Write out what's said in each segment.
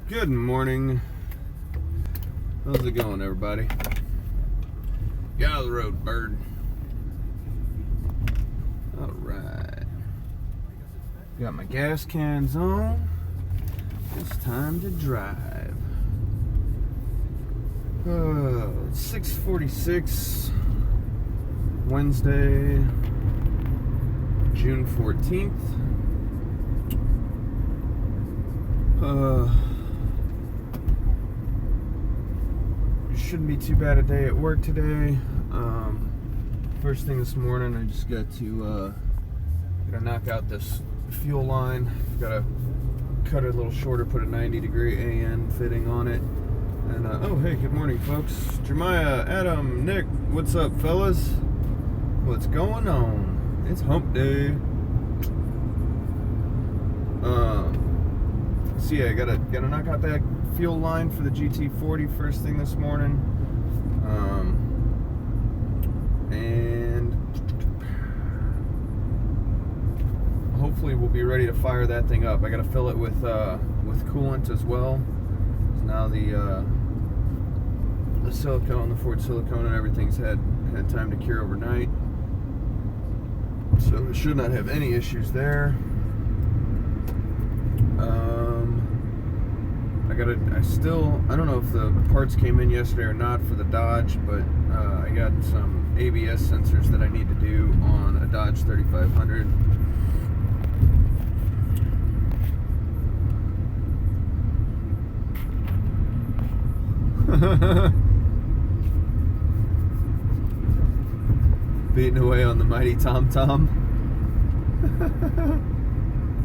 Good morning. How's it going, everybody? Get out of the road, bird. All right. Got my gas cans on. It's time to drive. It's 6:46, Wednesday, June 14th. Shouldn't be too bad a day at work today. First thing this morning, I just got to gotta knock out this fuel line. Gotta cut it a little shorter, put a 90-degree AN fitting on it. And oh, hey, good morning, folks. Jeremiah, Adam, Nick, what's up, fellas? What's going on? It's hump day. So yeah, gotta knock out that fuel line for the GT40 first thing this morning. And hopefully we'll be ready to fire that thing up. I gotta fill it with coolant as well. So now the silicone, the Ford silicone and everything's had time to cure overnight. So it should not have any issues there. I don't know if the parts came in yesterday or not for the Dodge, but I got some ABS sensors that I need to do on a Dodge 3500. Beating away on the mighty Tom Tom.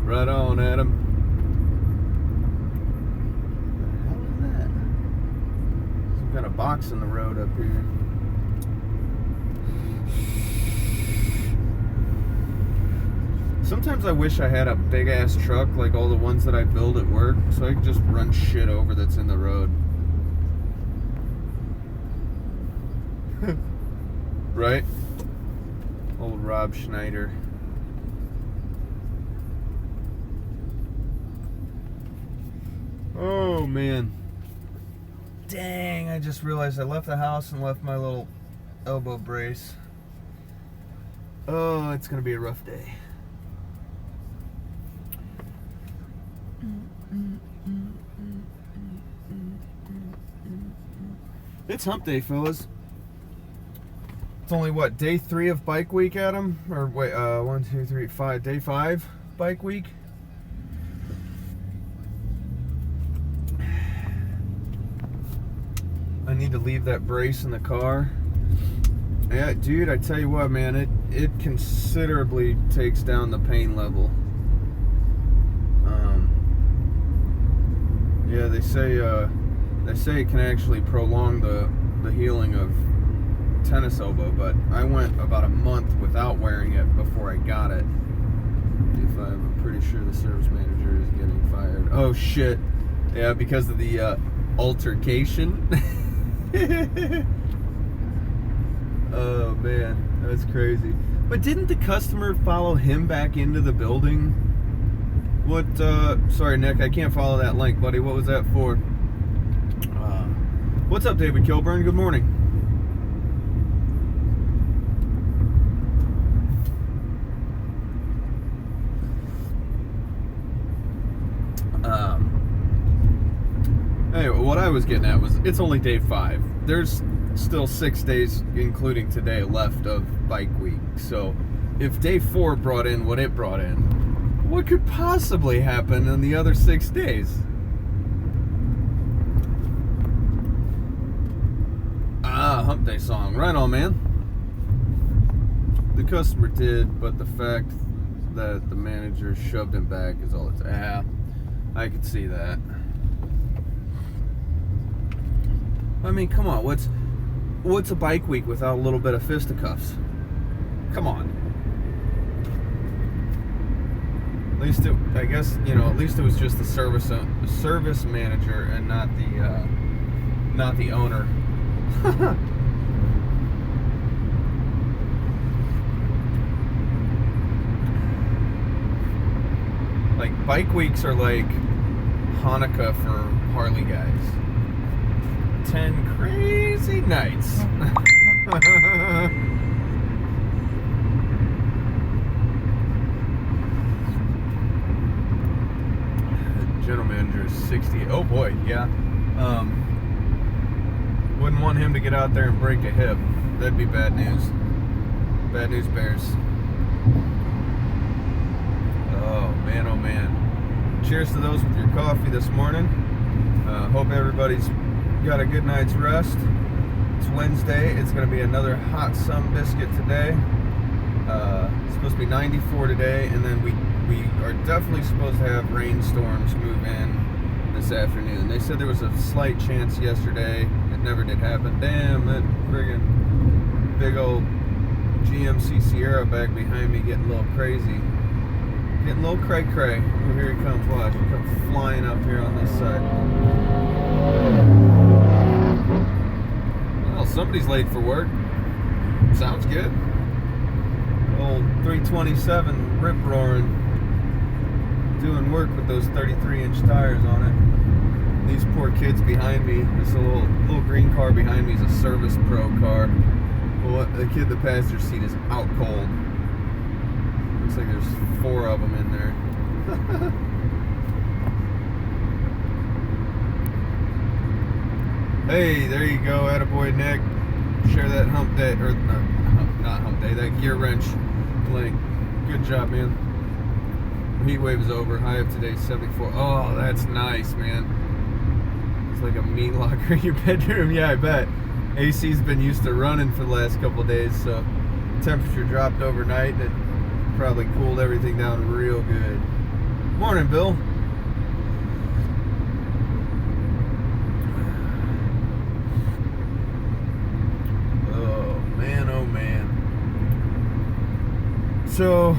Right on, Adam. Got a box in the road up here. Sometimes I wish I had a big ass truck like all the ones that I build at work, so I could just run shit over that's in the road. Right? Old Rob Schneider. Oh man. Dang, I just realized I left the house and left my little elbow brace. Oh, it's gonna be a rough day. It's hump day, fellas. It's only what, day 3 of bike week, Adam? Or wait, 1, 2, 3, 5, day 5 bike week? I need to leave that brace in the car. Yeah, dude, I tell you what, man, it considerably takes down the pain level. Yeah, they say it can actually prolong the healing of tennis elbow, but I went about a month without wearing it before I got it. I'm pretty sure the service manager is getting fired. Oh shit. Yeah, because of the altercation. Oh man, that's crazy. But didn't the customer follow him back into the building? What, sorry Nick, I can't follow that link, buddy. What was that for? What's up, David Kilburn? Good morning. Anyway, what I was getting at was it's only day 5. There's still 6 days, including today, left of bike week. So if day 4 brought in what it brought in, what could possibly happen in the other 6 days? Hump day song. Right on, man. The customer did, but the fact that the manager shoved him back is all it's... I could see that. I mean, come on, what's a bike week without a little bit of fisticuffs? Come on. At least it, I guess, you know, at least it was just the service manager and not the owner. Like, bike weeks are like Hanukkah for Harley guys. 10 crazy nights. General manager is 60. Oh boy, yeah. Wouldn't want him to get out there and break a hip. That'd be bad news. Bad news bears. Oh man, oh man. Cheers to those with your coffee this morning. Hope everybody's got a good night's rest. It's Wednesday. It's going to be another hot sun biscuit today. It's supposed to be 94 today, and then we are definitely supposed to have rainstorms move in this afternoon. They said there was a slight chance yesterday. It never did happen. Damn, that friggin' big old GMC Sierra back behind me getting a little crazy. Getting a little cray-cray. Oh, here he comes. Watch. He comes flying up here on this side. Well, somebody's late for work. Sounds good. Old 327 rip-roaring. Doing work with those 33-inch tires on it. These poor kids behind me. This little green car behind me is a Service Pro car. Well, the kid in the passenger seat is out cold. Looks like there's 4 of them in there. Hey, there you go, attaboy Nick. Share that hump day, or not hump day, that gear wrench link. Good job, man. Heat wave is over. High of today 74. Oh, that's nice, man. It's like a meat locker in your bedroom. Yeah, I bet. AC's been used to running for the last couple of days, so temperature dropped overnight and it probably cooled everything down real good. Morning, Bill. Oh man. So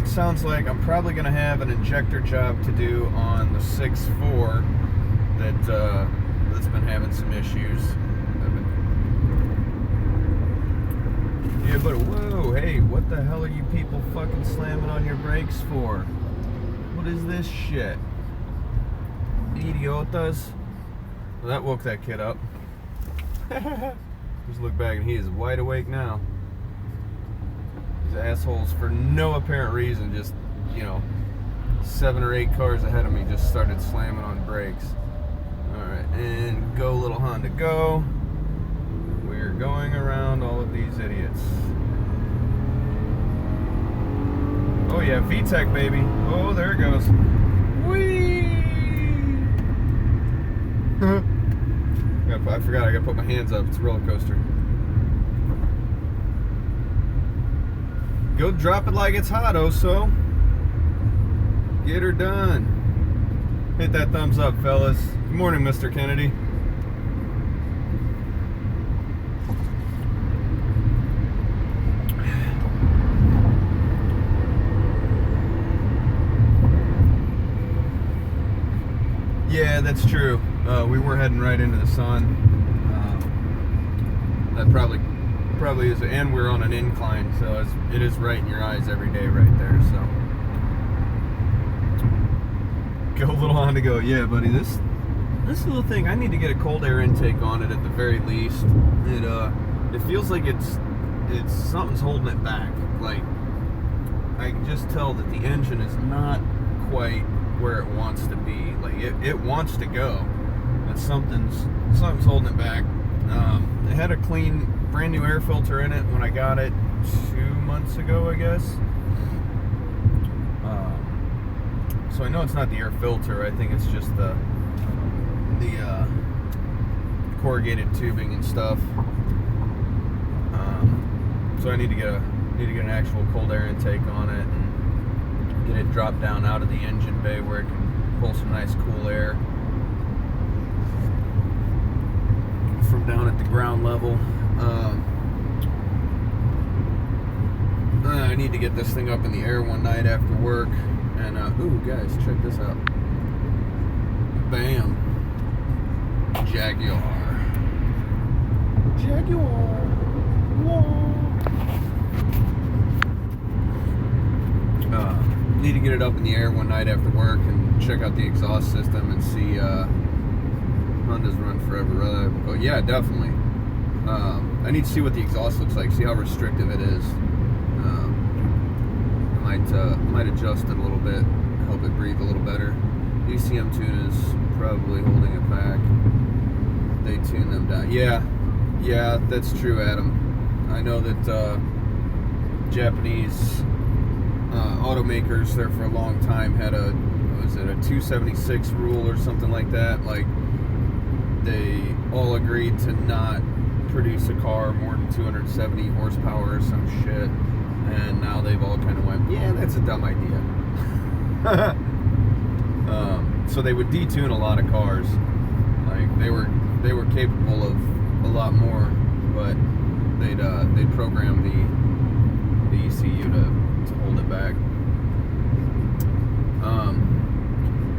it sounds like I'm probably going to have an injector job to do on the 6.4 that's been having some issues. Yeah, but whoa, hey, what the hell are you people fucking slamming on your brakes for? What is this shit? Idiotas? Well, that woke that kid up. Just look back and he is wide awake now. These assholes, for no apparent reason, just, 7 or 8 cars ahead of me just started slamming on brakes. Alright, and go little Honda, go. We're going around all of these idiots. Oh yeah, VTEC baby. Oh, there it goes. Whee! I forgot I gotta put my hands up. It's a roller coaster. Go drop it like it's hot, oh so. Get her done. Hit that thumbs up, fellas. Good morning, Mr. Kennedy. Yeah, that's true. We were heading right into the sun. That probably is, and we're on an incline, so it is right in your eyes every day, right there. So go little Honda, go. Yeah, buddy. This little thing, I need to get a cold air intake on it at the very least. It feels like it's something's holding it back. Like I can just tell that the engine is not quite where it wants to be. Like it wants to go, but something's holding it back. It had a clean, brand new air filter in it when I got it 2 months ago, I guess. So I know it's not the air filter. I think it's just the corrugated tubing and stuff. So I need to get an actual cold air intake on it and get it dropped down out of the engine bay where it can pull some nice cool air from down at the ground level. I need to get this thing up in the air one night after work, and ooh, guys, check this out. Bam, Jaguar. Whoa. Need to get it up in the air one night after work and check out the exhaust system and see Hondas run forever. Oh yeah, definitely. I need to see what the exhaust looks like. See how restrictive it is. Might adjust it a little bit, help it breathe a little better. ECM tune is probably holding it back. They tune them down. Yeah, that's true, Adam. I know that Japanese automakers there for a long time had a 276 rule or something like that. Like, they all agreed to not produce a car more than 270 horsepower or some shit, and now they've all kind of went, yeah, that's a dumb idea. So they would detune a lot of cars. Like, they were capable of a lot more, but they'd program the ECU to hold it back.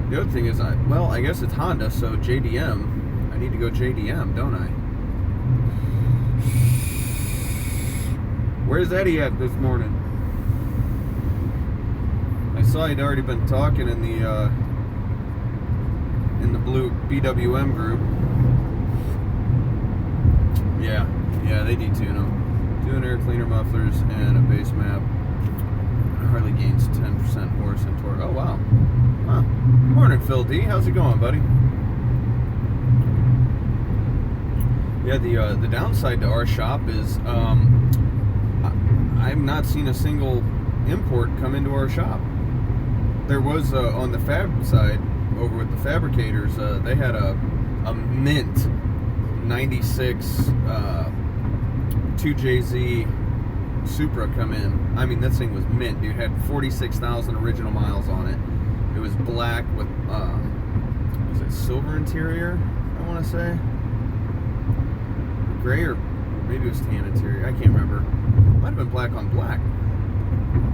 The other thing is, I guess it's Honda, so JDM. I need to go JDM, don't I? Where's Eddie at this morning? I saw he'd already been talking in the blue BWM group. Yeah, they detune them. Doing air cleaner mufflers and a base map. Hardly gains 10% horse and torque. Oh wow. Huh. Morning, Phil D. How's it going, buddy? Yeah, the downside to our shop is I've not seen a single import come into our shop. There was on the fab side over with the fabricators. They had a mint 96 2JZ Supra come in. I mean, this thing was mint, dude. Had 46,000 original miles on it. It was black with was it silver interior, I want to say, gray, or maybe it was tan interior, I can't remember. Might have been black on black.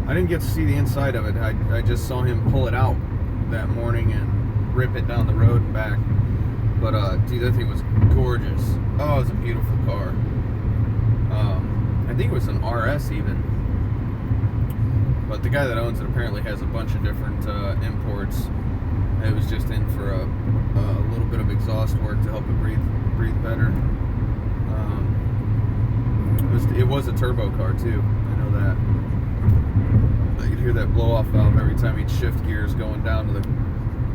I didn't get to see the inside of it. I just saw him pull it out that morning and rip it down the road and back. But dude, that thing was gorgeous. Oh, it was a beautiful car. I think it was an RS even. But the guy that owns it apparently has a bunch of different imports. It was just in for a little bit of exhaust work to help it breathe better. It was a turbo car too. I know that. I could hear that blow-off valve every time he'd shift gears going down to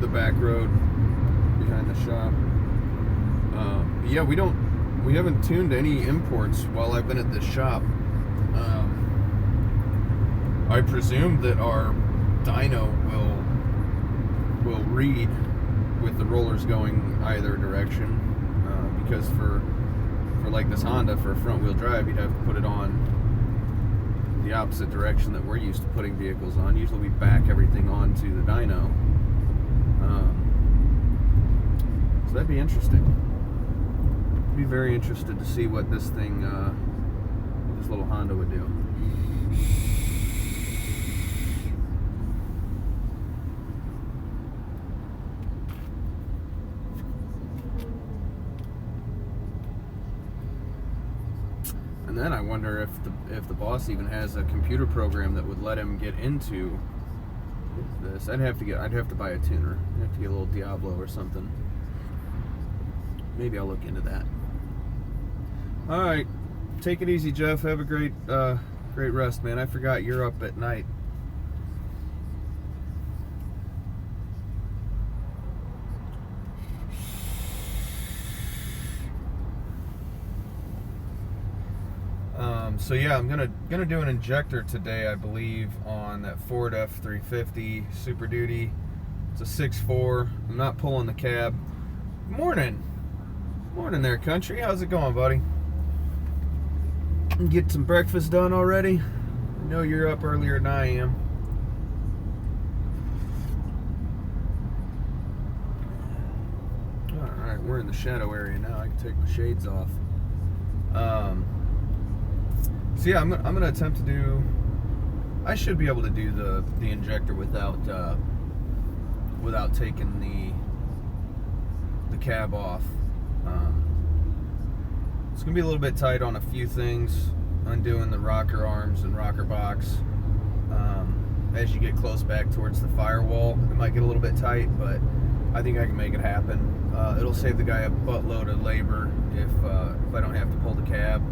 the back road behind the shop. Yeah, we haven't tuned any imports while I've been at this shop. I presume that our dyno will read with the rollers going either direction, because for like this Honda, for front wheel drive, you'd have to put it on the opposite direction that we're used to putting vehicles on. Usually we back everything onto the dyno. So that'd be interesting. Be very interested to see what this thing, this little Honda would do. And then I wonder if the boss even has a computer program that would let him get into this. I'd have to buy a tuner. I'd have to get a little Diablo or something. Maybe I'll look into that. All right, take it easy, Jeff. Have a great rest, man. I forgot you're up at night. So yeah, I'm gonna do an injector today, I believe, on that Ford F350 Super Duty. It's a 6.4. I'm not pulling the cab. Morning there, country. How's it going, buddy? Get some breakfast done already? I know you're up earlier than I am. Alright, we're in the shadow area now. I can take my shades off. So yeah, I'm gonna attempt to do. I should be able to do the injector without taking the cab off. It's gonna be a little bit tight on a few things, undoing the rocker arms and rocker box. As you get close back towards the firewall, it might get a little bit tight, but I think I can make it happen. It'll save the guy a buttload of labor if I don't have to pull the cab,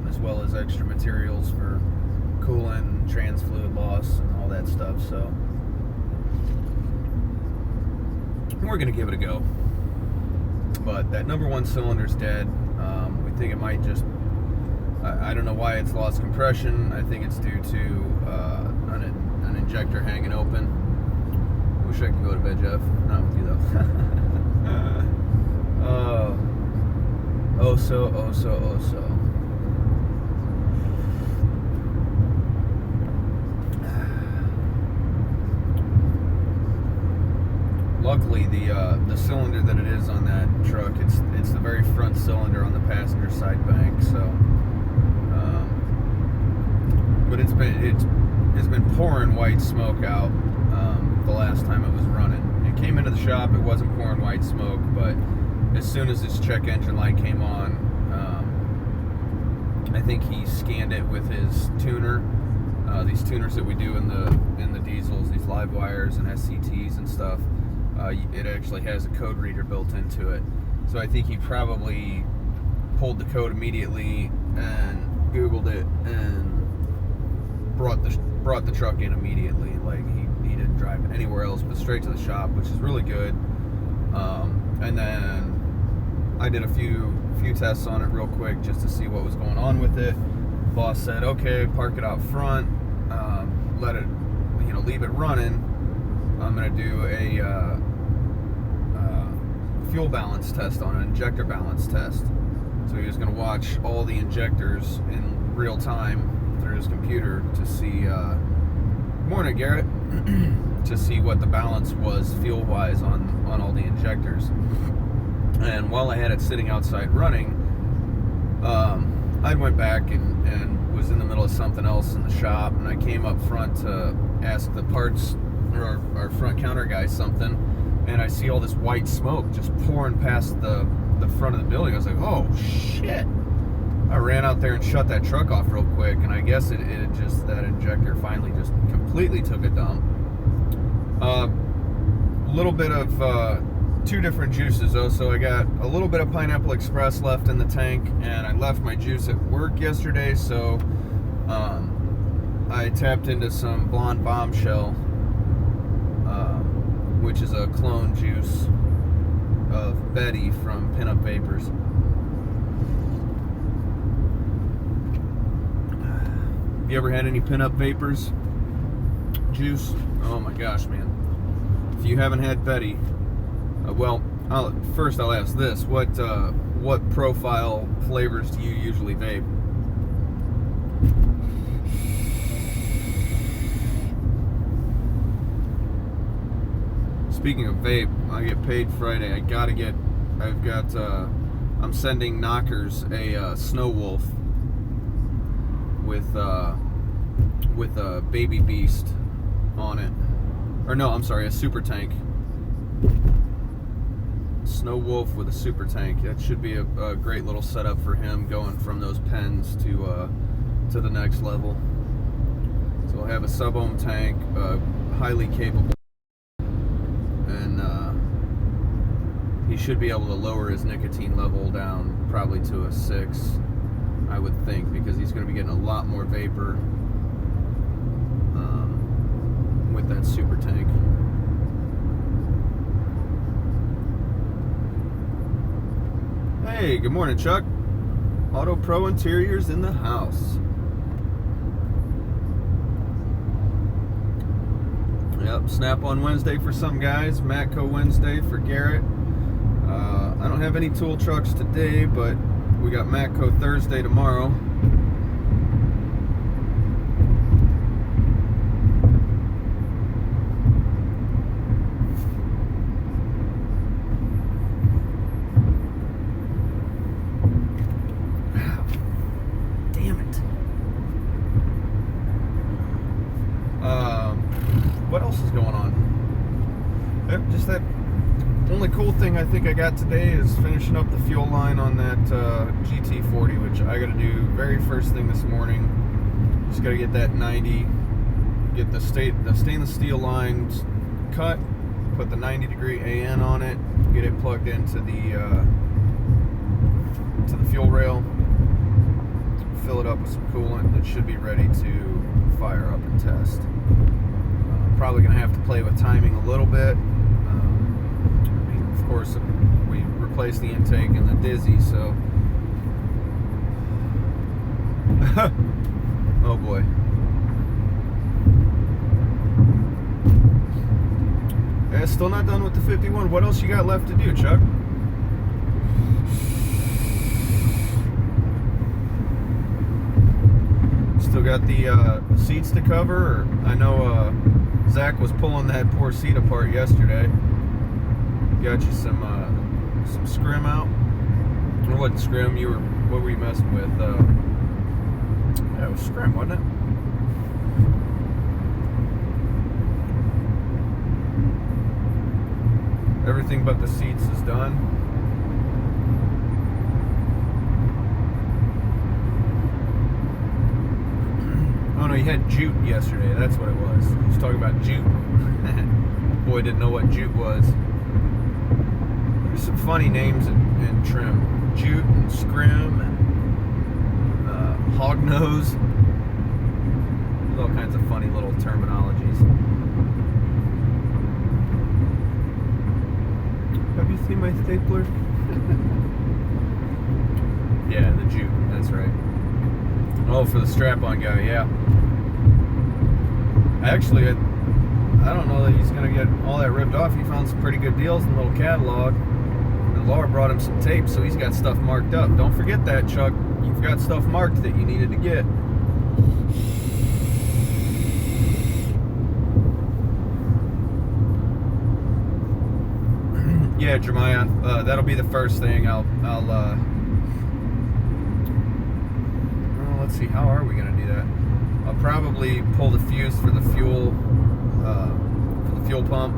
as well as extra materials for coolant, trans fluid loss, and all that stuff. So we're gonna give it a go. But that number one cylinder's dead. We think it might just, I don't know why it's lost compression. I think it's due to an injector hanging open. Wish I could go to bed, Jeff. Not with you though. Oh so. Luckily, the cylinder that it is on that truck, it's the very front cylinder on the passenger side bank. So, but it's been pouring white smoke out the last time it was running. It came into the shop, it wasn't pouring white smoke, but as soon as this check engine light came on, I think he scanned it with his tuner. These tuners that we do in the diesels, these live wires and SCTs and stuff. It actually has a code reader built into it. So I think he probably pulled the code immediately and Googled it and brought the truck in immediately. Like he didn't drive anywhere else but straight to the shop, which is really good. And then I did a few tests on it real quick just to see what was going on with it. Boss said, okay, park it out front, let it, leave it running. I'm gonna do a fuel balance test on it, injector balance test. So he was going to watch all the injectors in real time through his computer to see, morning Garrett, to see what the balance was fuel-wise on all the injectors. And while I had it sitting outside running, I went back and was in the middle of something else in the shop, and I came up front to ask the parts or our front counter guy something, and I see all this white smoke just pouring past the front of the building. I was like, oh shit. I ran out there and shut that truck off real quick, and I guess it just, that injector finally just completely took a dump. Little bit of two different juices though. So I got a little bit of Pineapple Express left in the tank, and I left my juice at work yesterday, so I tapped into some Blonde Bombshell, which is a clone juice of Betty from Pinup Vapors. Have you ever had any Pinup Vapors juice? Oh my gosh, man. If you haven't had Betty, well, first I'll ask this. What profile flavors do you usually vape? Speaking of vape, I get paid Friday. I'm sending Knockers a Snow Wolf with a Baby Beast on it. Or no, I'm sorry, a Super Tank. Snow Wolf with a Super Tank. That should be a great little setup for him going from those pens to the next level. So we'll have a sub-ohm tank, highly capable. He should be able to lower his nicotine level down probably to a 6, I would think, because he's going to be getting a lot more vapor with that Super Tank. Hey, good morning, Chuck. Auto Pro Interiors in the house. Yep, Snap on Wednesday for some guys, Matco Wednesday for Garrett. I don't have any tool trucks today, but we got Matco Thursday tomorrow. Damn it. What else is going on? Yep, just that. Only cool thing I think I got today is finishing up the fuel line on that GT40, which I got to do very first thing this morning. Just got to get that 90, get the stainless steel lines cut, put the 90-degree AN on it, get it plugged into the fuel rail, fill it up with some coolant, and it should be ready to fire up and test. Probably going to have to play with timing a little bit. Of course, we replaced the intake and the dizzy, so oh boy. Yeah, still not done with the 51. What else you got left to do, Chuck? Still got the seats to cover. Or I know Zach was pulling that poor seat apart yesterday. Got you some scrim out. It wasn't scrim. What were you messing with? Yeah, it was scrim, wasn't it? Everything but the seats is done. Oh no, you had jute yesterday. That's what it was. He was talking about jute. Boy, didn't know what jute was. There's some funny names in trim. Jute and scrim and hog nose. There's all kinds of funny little terminologies. Have you seen my stapler? Yeah, the jute. That's right. Oh, for the strap-on guy, yeah. Actually, I don't know that he's going to get all that ripped off. He found some pretty good deals in the little catalog. And Laura brought him some tape, so he's got stuff marked up. Don't forget that, Chuck. You've got stuff marked that you needed to get. Yeah, Jeremiah, that'll be the first thing. Let's see, how are we going to do that? I'll probably pull the fuse for the fuel pump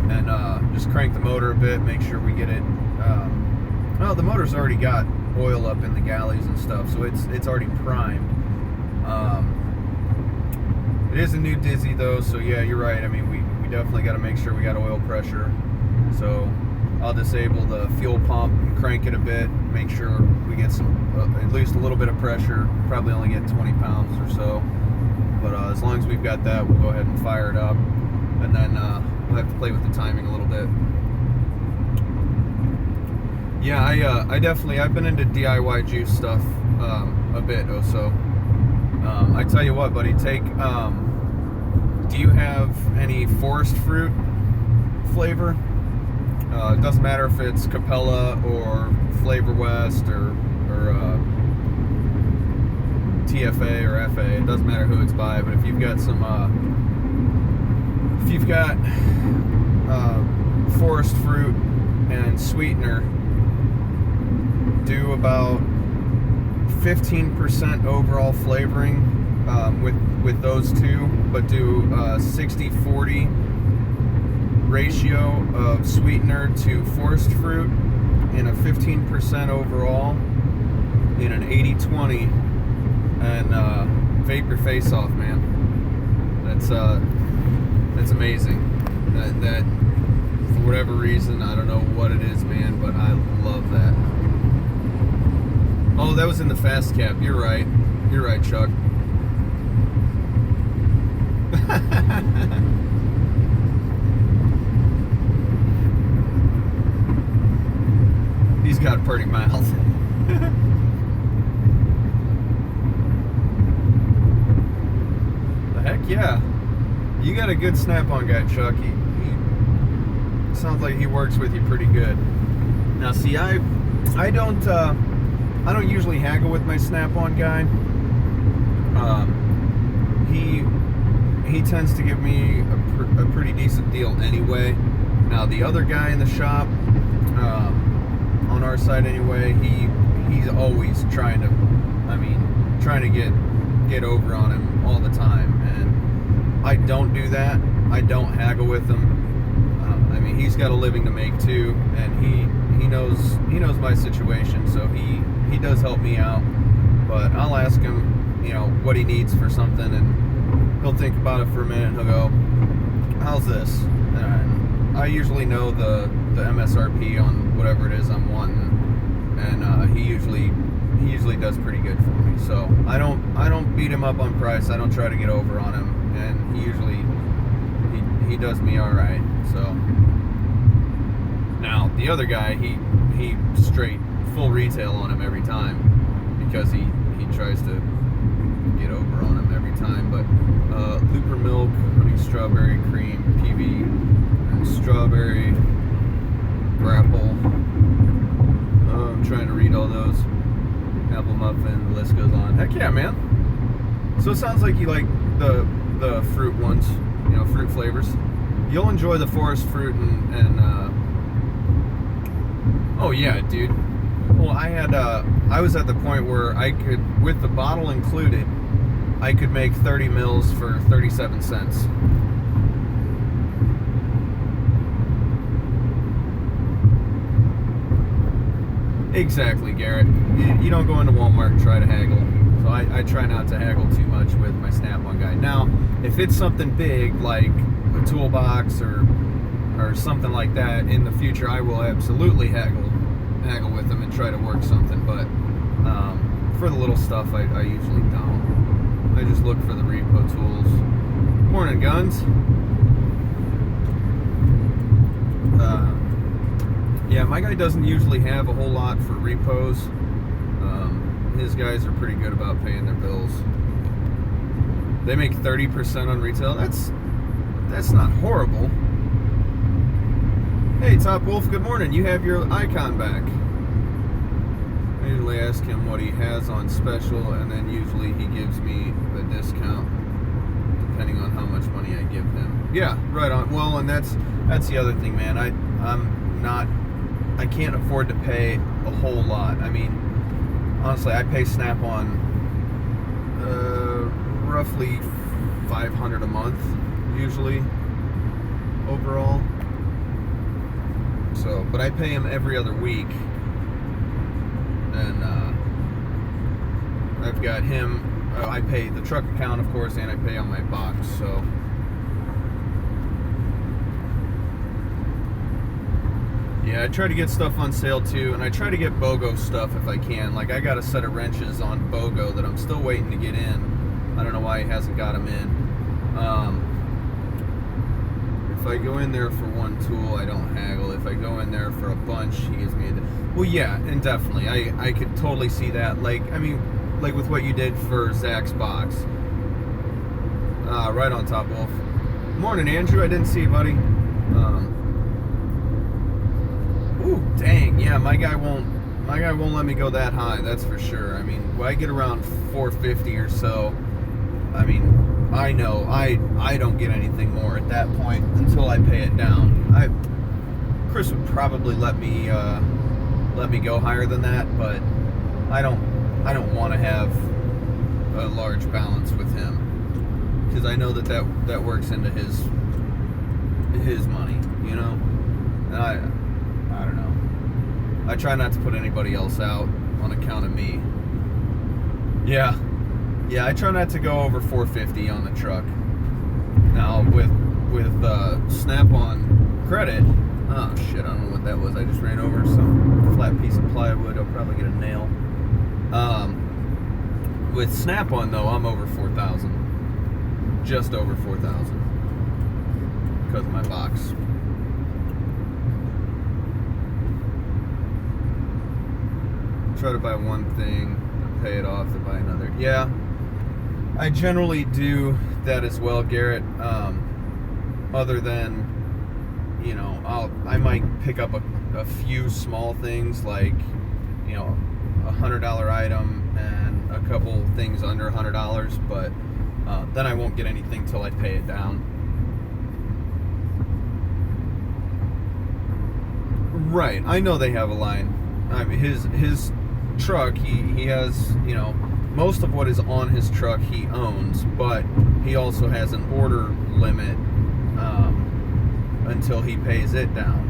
and just crank the motor a bit, make sure we get it. Well, the motor's already got oil up in the galleys and stuff, so it's already primed. It is a new dizzy though, so yeah, you're right. I mean, we definitely got to make sure we got oil pressure. So I'll disable the fuel pump and crank it a bit, make sure we get some, at least a little bit of pressure. Probably only get 20 pounds or so. But as long as we've got that, we'll go ahead and fire it up. And then we'll have to play with the timing a little bit. Yeah, I've been into DIY juice stuff a bit or so. I tell you what, buddy, do you have any forest fruit flavor? It doesn't matter if it's Capella or Flavor West or TFA or FA. It doesn't matter who it's by, but if you've got some, forest fruit and sweetener, do about 15% overall flavoring with those two, but do 60-40 ratio of sweetener to forest fruit and a 15% overall in an 80-20, and vape your face off, man. That's amazing. That for whatever reason, I don't know what it is, man, but I love that. Oh, that was in the fast cap. You're right, Chuck. He's got a pretty mouth. The heck yeah. You got a good snap-on guy, Chuck. He sounds like he works with you pretty good. Now see, I don't usually haggle with my snap-on guy. He tends to give me a pretty decent deal anyway. Now the other guy in the shop, on our side anyway, he's always trying to get over on him all the time, and I don't do that. I don't haggle with him. I mean, he's got a living to make too, and he knows my situation, so he does help me out. But I'll ask him, what he needs for something, and he'll think about it for a minute, and he'll go, "How's this?" And I usually know the MSRP on whatever it is I'm wanting, and he usually does pretty good for me. So I don't beat him up on price. I don't try to get over on him, and he does me all right. So now the other guy, he straight full retail on him every time because he tries to get over on him every time. But Looper milk, honey strawberry cream, PB, and strawberry grapple. I'm trying to read all those. Apple muffin, the list goes on. Heck yeah, man. So it sounds like you like the fruit ones, fruit flavors. You'll enjoy the forest fruit and oh yeah, dude. Well, I was at the point where I could, with the bottle included, I could make 30 mils for 37 cents. Exactly, Garrett. You don't go into Walmart and try to haggle. So I try not to haggle too much with my Snap-on guy. Now, if it's something big like a toolbox or something like that, in the future I will absolutely haggle with them and try to work something. But for the little stuff, I usually don't. I just look for the repo tools. Morning, guns. Yeah, my guy doesn't usually have a whole lot for repos. His guys are pretty good about paying their bills. They make 30% on retail. That's not horrible. Hey, Top Wolf, good morning. You have your icon back. I usually ask him what he has on special, and then usually he gives me a discount depending on how much money I give him. Yeah, right on. Well, and that's the other thing, man. I can't afford to pay a whole lot. I mean, honestly, I pay Snap-on roughly $500 a month usually overall. So, but I pay him every other week, and I've got him. I pay the truck account, of course, and I pay on my box. So. Yeah, I try to get stuff on sale too, and I try to get BOGO stuff if I can. Like, I got a set of wrenches on BOGO that I'm still waiting to get in. I don't know why he hasn't got them in. If I go in there for one tool, I don't haggle. If I go in there for a bunch, he gives me well, yeah, and definitely. I could totally see that. Like, I mean, like with what you did for Zach's box. Right on, Top Wolf. Morning, Andrew. I didn't see you, buddy. Ooh, dang, yeah, my guy won't let me go that high, that's for sure. I mean, when I get around 450 or so, I mean, I know I don't get anything more at that point until I pay it down. Chris would probably let me go higher than that, but I don't want to have a large balance with him, because I know that works into his money, and I don't know. I try not to put anybody else out on account of me. Yeah, I try not to go over 450 on the truck. Now with Snap-on credit, oh shit, I don't know what that was. I just ran over some flat piece of plywood. I'll probably get a nail. With Snap-on though, I'm over 4,000, just over 4,000 because of my box. Try to buy one thing and pay it off to buy another. Yeah, I generally do that as well, Garrett. Other than, I might pick up a few small things like, a $100 item and a couple things under $100, but then I won't get anything till I pay it down. Right, I know they have a line. I mean, his truck, he has, most of what is on his truck he owns, but he also has an order limit until he pays it down.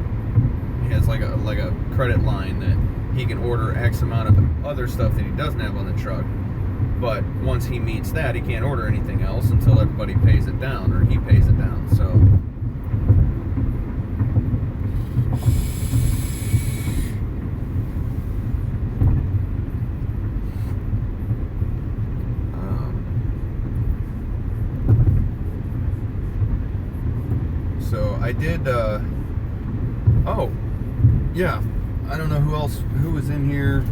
He has like a credit line that he can order X amount of other stuff that he doesn't have on the truck, but once he meets that, he can't order anything else until everybody pays it down, or he pays it down. So I did, oh, yeah, I don't know who was in here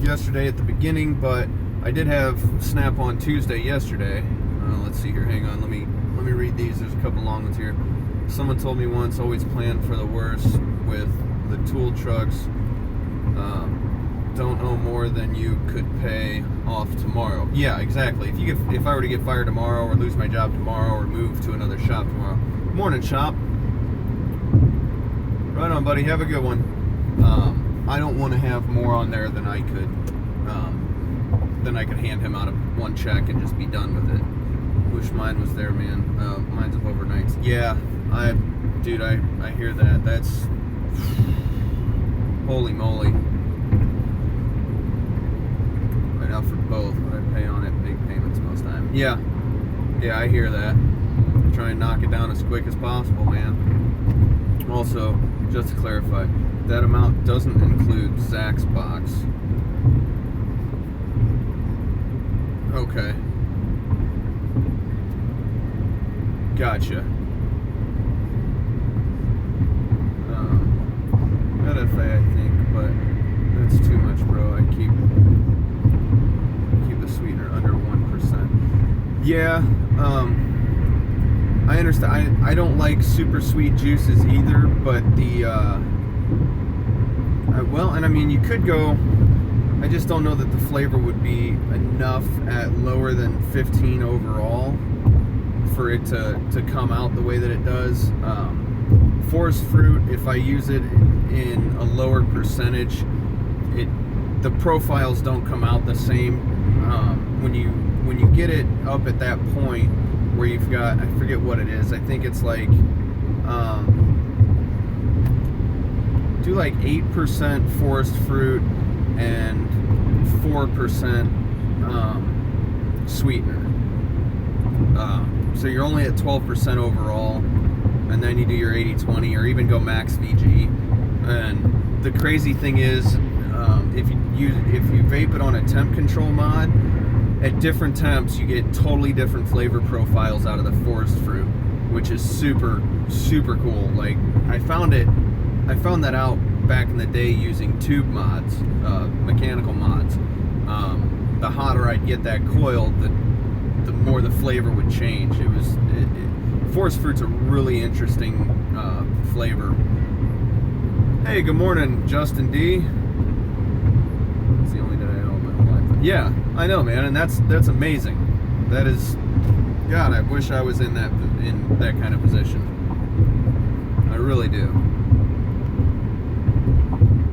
yesterday at the beginning, but I did have Snap on Tuesday yesterday. Let's see here, hang on, let me read these. There's a couple long ones here. Someone told me once, always plan for the worst with the tool trucks. Don't owe more than you could pay off tomorrow. Yeah, exactly. If I were to get fired tomorrow or lose my job tomorrow or move to another shop tomorrow. Morning, shop. Right on, buddy. Have a good one. I don't want to have more on there than I could hand him out of one check and just be done with it. Wish mine was there, man. Mine's up overnights. Yeah, dude, I hear that. That's holy moly. Right now for both, but I pay on it big payments most time. Yeah, I hear that. Try and knock it down as quick as possible, man. Also, just to clarify, that amount doesn't include Zach's box. Okay. Gotcha. FA, I think, but that's too much, bro. I keep the sweetener under 1%. Yeah, I understand. I don't like super sweet juices either, but and I mean, you could go. I just don't know that the flavor would be enough at lower than 15 overall for it to come out the way that it does. Forest fruit, if I use it in a lower percentage, the profiles don't come out the same. When you get it up at that point where you've got, I forget what it is. I think it's like do like 8% forest fruit and 4% sweetener. So you're only at 12% overall, and then you do your 80-20 or even go max VG. And the crazy thing is, if you vape it on a temp control mod, at different temps you get totally different flavor profiles out of the forest fruit, which is super, super cool. Like I found that out back in the day using tube mods, mechanical mods. The hotter I'd get that coil, the more the flavor would change. Forest fruit's a really interesting flavor. Hey, good morning, Justin D. It's the only day I know my whole life. Yeah, I know, man, and that's amazing. That is, God, I wish I was in that kind of position. I really do.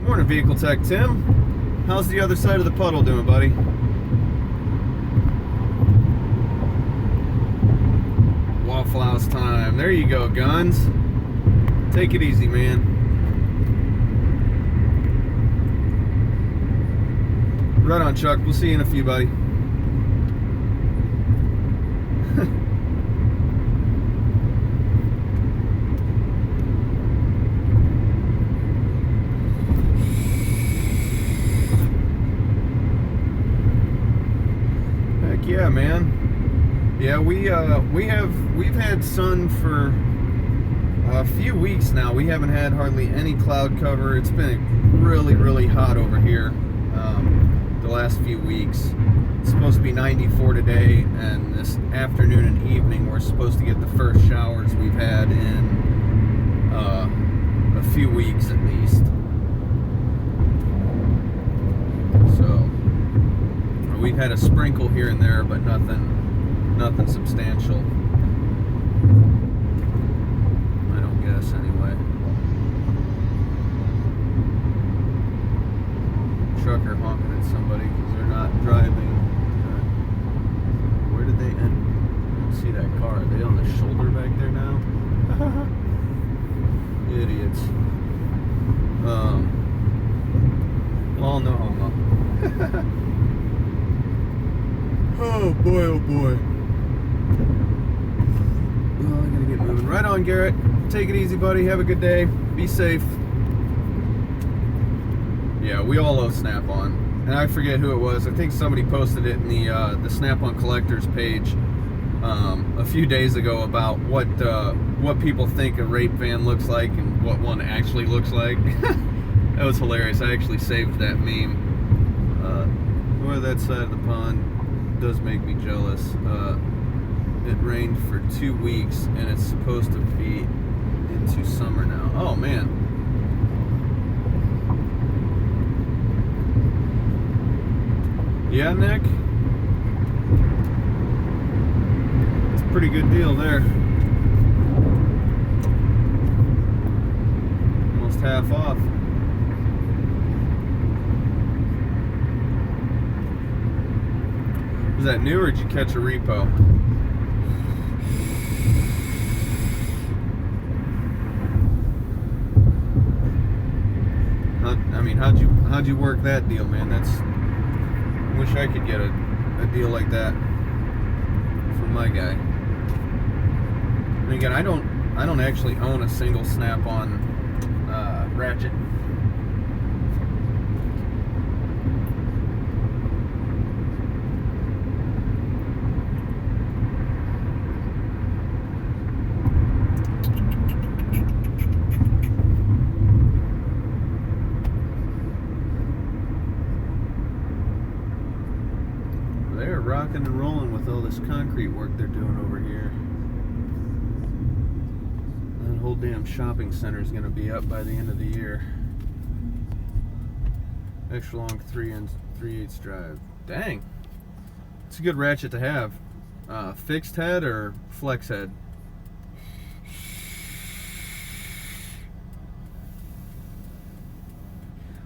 Morning, Vehicle Tech Tim. How's the other side of the puddle doing, buddy? Waffle House time. There you go, Guns. Take it easy, man. Right on, Chuck. We'll see you in a few, buddy. Heck yeah, man. Yeah, we've had sun for a few weeks now. We haven't had hardly any cloud cover. It's been really, really hot over here the last few weeks. It's supposed to be 94 today, and this afternoon and evening we're supposed to get the first showers we've had in a few weeks at least. So we've had a sprinkle here and there, but nothing substantial. I don't guess, anyway. Trucker honking at somebody because they're not driving. Where did they end? I don't see that car. Are they on the shoulder back there now? Idiots. Well, no homo. Oh boy, oh boy. Well, I gotta get moving. Right on, Garrett. Take it easy, buddy. Have a good day. Be safe. Yeah, we all love Snap-on. And I forget who it was. I think somebody posted it in the Snap-on collectors page. a few days ago about what people think a rape van looks like and what one actually looks like. That was hilarious. I actually saved that meme. Boy, that side of the pond does make me jealous. It rained for 2 weeks and it's supposed to be into summer now. Oh man. Yeah, Nick? It's a pretty good deal there. Almost half off. Was that new or did you catch a repo? I mean, how'd you work that deal, man? Wish I could get a deal like that from my guy. And again, I don't actually own a single Snap-on ratchet. They're rocking and rolling with all this concrete work they're doing over here. That whole damn shopping center is going to be up by the end of the year. Extra long 3/8 drive. Dang. It's a good ratchet to have. Fixed head or flex head?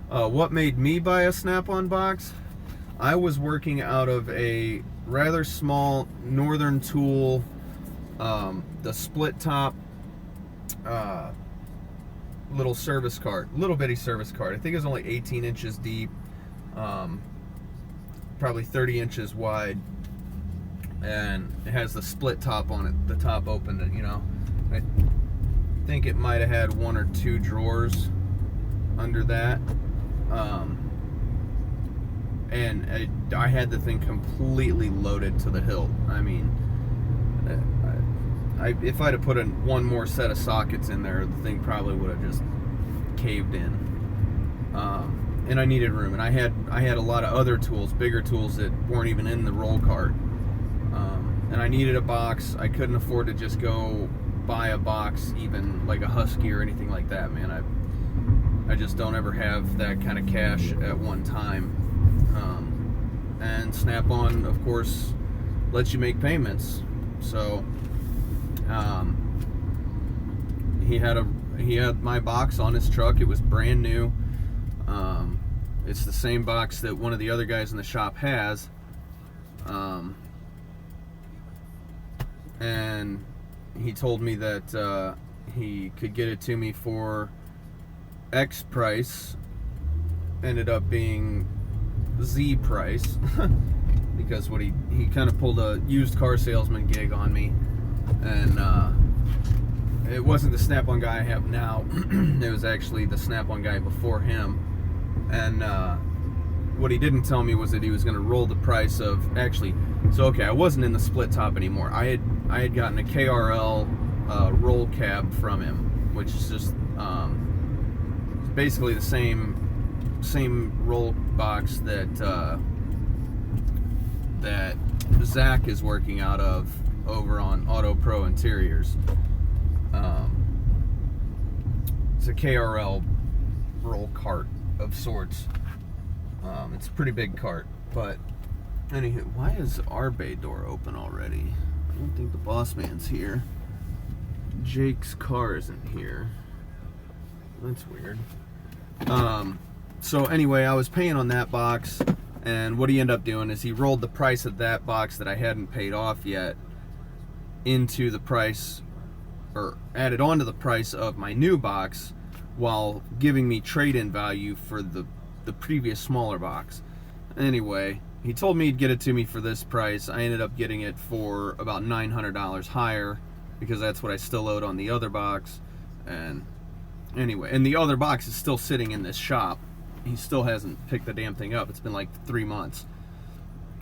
What made me buy a Snap-on box? I was working out of a rather small Northern Tool, the split top little service cart, little bitty service cart. I think it's only 18 inches deep, probably 30 inches wide, and it has the split top on it, the top open, you know. I think it might have had 1 or 2 drawers under that. And I had the thing completely loaded to the hilt. I mean, if I'd have put one more set of sockets in there, the thing probably would have just caved in. And I needed room, and I had a lot of other tools, bigger tools that weren't even in the roll cart. And I needed a box. I couldn't afford to just go buy a box, even like a Husky or anything like that, man. I just don't ever have that kind of cash at one time. And Snap-on, of course, lets you make payments. So he had my box on his truck. It was brand new. It's the same box that one of the other guys in the shop has. And he told me that he could get it to me for X price. Ended up being Z price because what he kind of pulled a used car salesman gig on me, and it wasn't the Snap-on guy I have now. It was actually the Snap-on guy before him, and what he didn't tell me was that he was going to roll the price of I wasn't in the split top anymore. I had gotten a KRL roll cab from him, which is just basically the same roll box that Zach is working out of over on Auto Pro Interiors. It's a KRL roll cart of sorts. It's a pretty big cart, but anywho, why is our bay door open already? I don't think the boss man's here. Jake's car isn't here. That's weird. So anyway, I was paying on that box, and what he ended up doing is he rolled the price of that box that I hadn't paid off yet into the price, or added on to the price of my new box, while giving me trade-in value for the previous smaller box. Anyway, he told me he'd get it to me for this price. I ended up getting it for about $900 higher, because that's what I still owed on the other box. And anyway, and the other box is still sitting in this shop. He still hasn't picked the damn thing up. It's been like 3 months.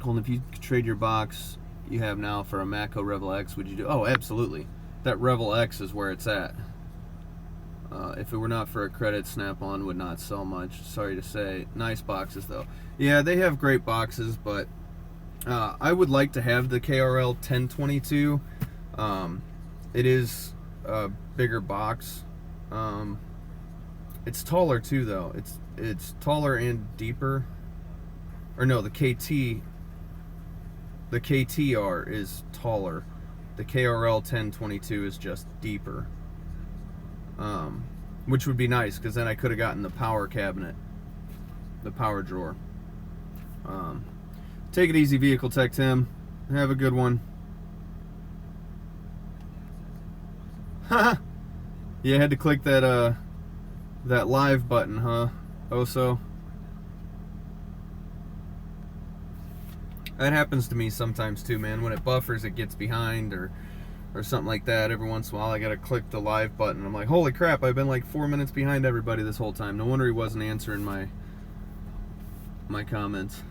Told him if you trade your box, you have now for a Matco Revel X would you do? Oh, absolutely. That Revel X is where it's at. If it were not for a credit, Snap-on would not sell much. Sorry to say. Nice boxes, though. Yeah, they have great boxes, but I would like to have the KRL 1022. It is a bigger box. It's taller, too, though. It's taller and deeper. Or no, the KTR is taller. The KRL 1022 is just deeper. Which would be nice, because then I could have gotten the power cabinet, the power drawer. Take it easy, Vehicle Tech Tim. Have a good one. Haha. Yeah, I had to click that that live button, huh? Oso. That happens to me sometimes too, man. When it buffers, it gets behind or something like that. Every once in a while, I gotta click the live button. I'm like, holy crap! I've been like 4 minutes behind everybody this whole time. No wonder he wasn't answering my comments.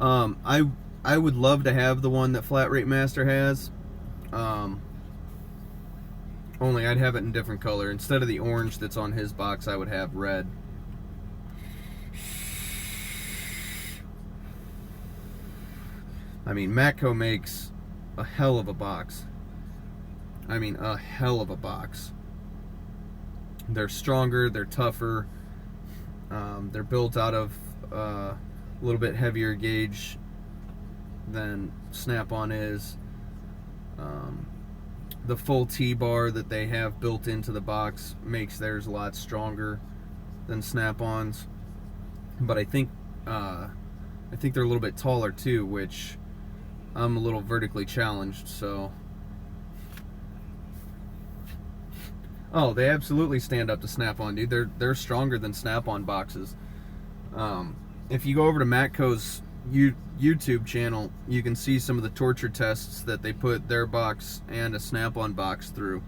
I would love to have the one that Flat Rate Master has. Only I'd have it in different color. Instead of the orange that's on his box, I would have red. I mean, Matco makes a hell of a box. I mean, a hell of a box. They're stronger, they're tougher. They're built out of a little bit heavier gauge than Snap-on is. The full T-bar that they have built into the box makes theirs a lot stronger than Snap-on's. But I think they're a little bit taller too, which I'm a little vertically challenged, so. Oh, they absolutely stand up to Snap-on, dude. They're stronger than Snap-on boxes. If you go over to Matco's YouTube channel, you can see some of the torture tests that they put their box and a Snap-on box through.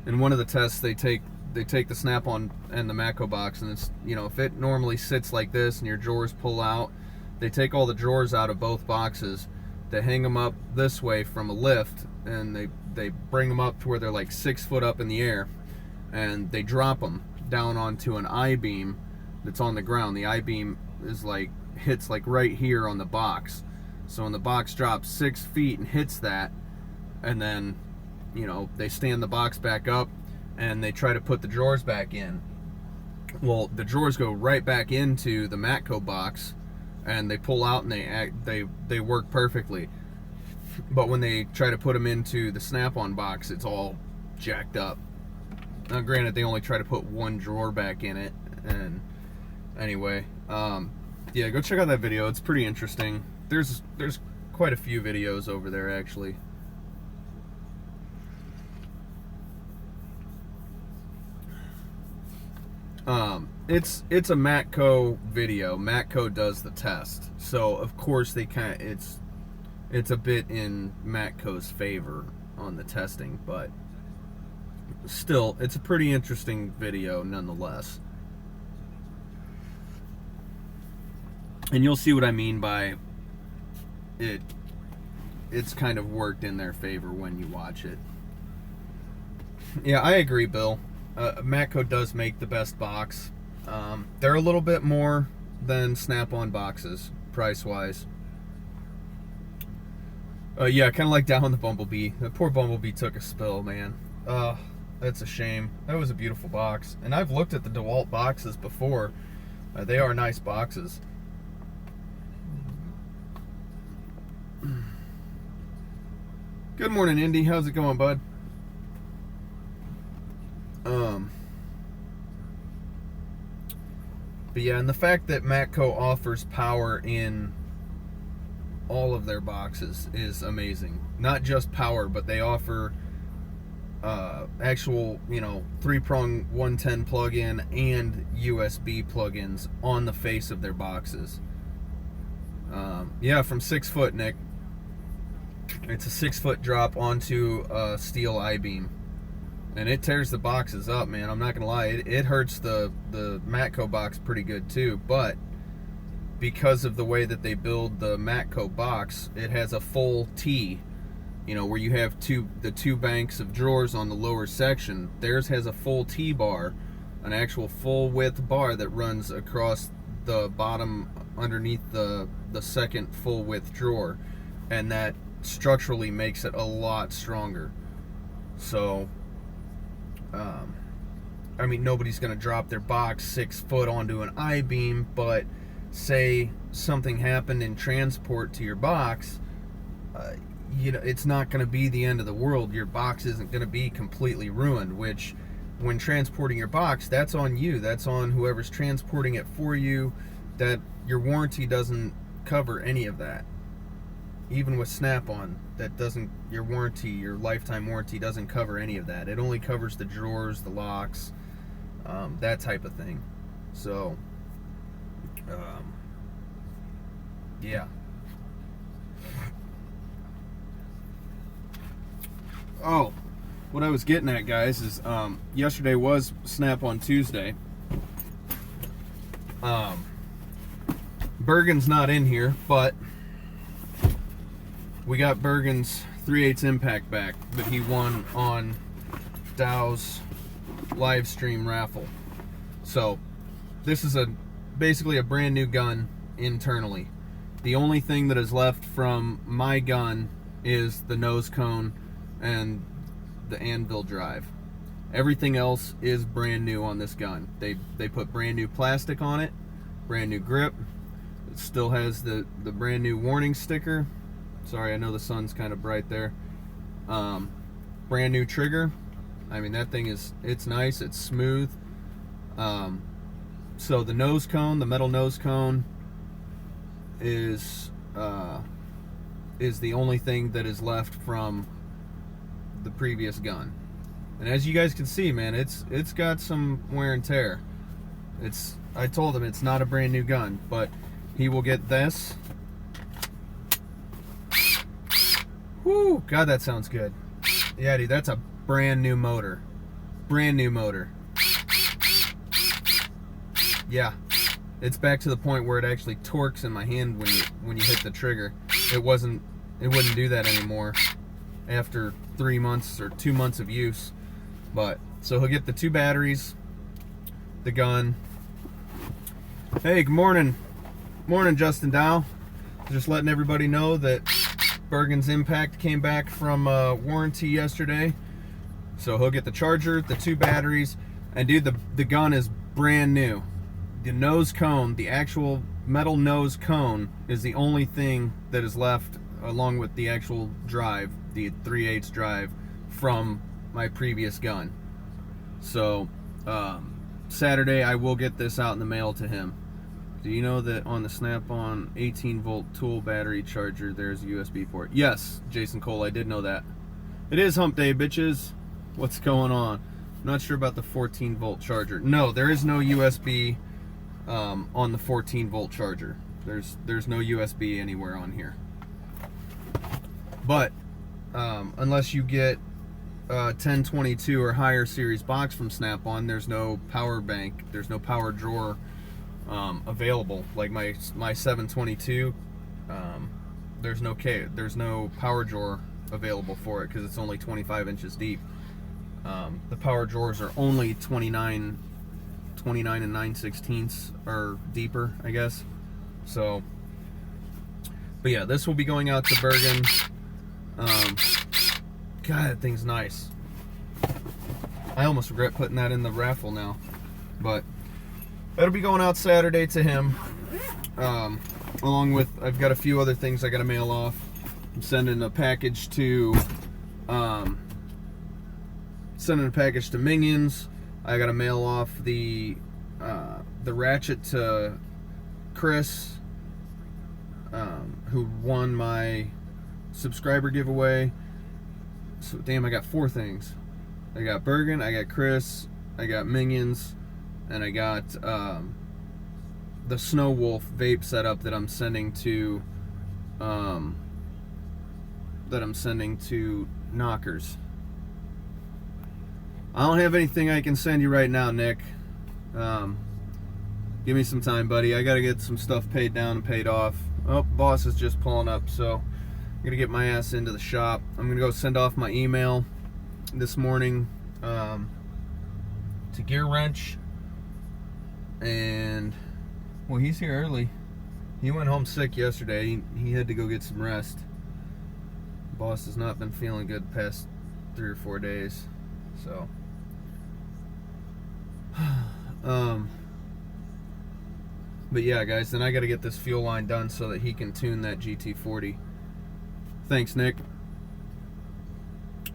In one of the tests, they take the Snap-on and the Matco box, and it's, you know, if it normally sits like this and your drawers pull out, they take all the drawers out of both boxes, they hang them up this way from a lift, and they bring them up to where they're like 6 foot up in the air, and they drop them down onto an I-beam that's on the ground. The I-beam is like, hits like right here on the box. So when the box drops 6 feet and hits that, and then, you know, they stand the box back up and they try to put the drawers back in. Well, the drawers go right back into the Matco box, and they pull out and they work perfectly. But when they try to put them into the Snap-on box, it's all jacked up. Now, granted, they only try to put one drawer back in it, and anyway, yeah, go check out that video. It's pretty interesting. There's quite a few videos over there, actually. It's a Matco video. Matco does the test, so of course they it's a bit in Matco's favor on the testing, but still, it's a pretty interesting video nonetheless. And you'll see what I mean by it's kind of worked in their favor when you watch it. Yeah, I agree, Bill. Matco does make the best box. They're a little bit more than Snap-on boxes, price-wise. Yeah, kind of like down the Bumblebee. That poor Bumblebee took a spill, man. That's a shame. That was a beautiful box. And I've looked at the DeWalt boxes before. They are nice boxes. Good morning, Indy. How's it going, bud? But yeah, and the fact that Matco offers power in all of their boxes is amazing. Not just power, but they offer actual, you know, 3-prong 110 plug-in and USB plug-ins on the face of their boxes. Yeah, from 6 foot, Nick. It's a 6 foot drop onto a steel I-beam, and it tears the boxes up, man. I'm not gonna lie, it hurts the Matco box pretty good too, but because of the way that they build the Matco box, it has a full T, you know, where you have the two banks of drawers on the lower section. Theirs has a full T bar, an actual full width bar that runs across the bottom underneath the second full width drawer, and that structurally makes it a lot stronger. So I mean, nobody's going to drop their box 6 foot onto an I-beam, but say something happened in transport to your box, you know, it's not going to be the end of the world. Your box isn't going to be completely ruined, which when transporting your box, that's on you. That's on whoever's transporting it for you. That your warranty doesn't cover any of that. Even with Snap-on, that doesn't, your warranty, your lifetime warranty doesn't cover any of that. It only covers the drawers, the locks, that type of thing. So, yeah. Oh, what I was getting at, guys, is yesterday was Snap-on Tuesday. Bergen's not in here, but we got Bergen's 3/8 impact back that he won on Dow's live stream raffle. So this is basically a brand new gun internally. The only thing that is left from my gun is the nose cone and the anvil drive. Everything else is brand new on this gun. They put brand new plastic on it, brand new grip. It still has the brand new warning sticker. Sorry, I know the sun's kind of bright there. Brand new trigger. I mean, that thing it's nice, it's smooth. So the nose cone, the metal nose cone, is the only thing that is left from the previous gun. And as you guys can see, man, it's got some wear and tear. I told him it's not a brand new gun, but he will get this. Whoo, God, that sounds good. Yeah, dude, that's a brand new motor. Brand new motor. Yeah, it's back to the point where it actually torques in my hand when you hit the trigger. It wouldn't do that anymore after 3 months or 2 months of use. But so he'll get the 2 batteries, the gun. Hey, good morning. Morning, Justin Dow. Just letting everybody know that Bergen's impact came back from warranty yesterday. So he'll get the charger, the 2 batteries, and dude, the gun is brand new. The nose cone, the actual metal nose cone, is the only thing that is left, along with the actual drive, the 3/8 drive from my previous gun. So Saturday I will get this out in the mail to him. Do you know that on the Snap-on 18-volt tool battery charger there's a USB port? Yes, Jason Cole, I did know that. It is hump day, bitches. What's going on? Not sure about the 14-volt charger. No, there is no USB on the 14-volt charger. There's no USB anywhere on here. But unless you get 1022 or higher series box from Snap-on, there's no power bank, there's no power drawer available. Like my 722, there's no power drawer available for it because it's only 25 inches deep. The power drawers are only 29 and 9/16 or deeper, I guess. So, but yeah, this will be going out to Bergen. God, that thing's nice. I almost regret putting that in the raffle now, but that'll be going out Saturday to him. Along with, I've got a few other things I got to mail off. I'm sending a package to Minions. I got to mail off the ratchet to Chris, who won my subscriber giveaway. So damn, I got 4 things. I got Bergen, I got Chris, I got Minions, and I got the Snow Wolf vape setup that I'm sending to Knockers. I don't have anything I can send you right now, Nick. Give me some time, buddy. I gotta get some stuff paid down and paid off. Oh, boss is just pulling up, so I'm gonna get my ass into the shop. I'm gonna go send off my email this morning to Gear Wrench. And, well, he's here early. He went home sick yesterday. He had to go get some rest. Boss has not been feeling good the past 3 or 4 days. So, but yeah, guys, then I got to get this fuel line done so that he can tune that GT40. Thanks, Nick.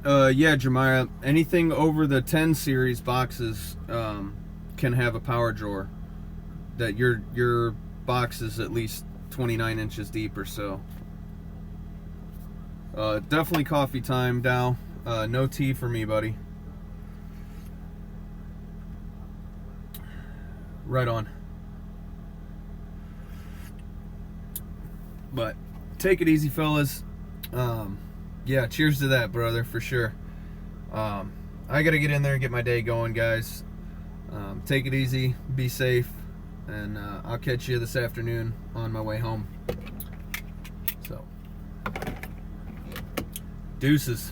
Yeah, Jeremiah, anything over the 10 series boxes can have a power drawer. That your box is at least 29 inches deep or so. Definitely coffee time, Dow. No tea for me, buddy. Right on. But take it easy, fellas. Yeah, cheers to that, brother, for sure. I gotta get in there and get my day going, guys. Take it easy, be safe, and I'll catch you this afternoon on my way home. So, deuces.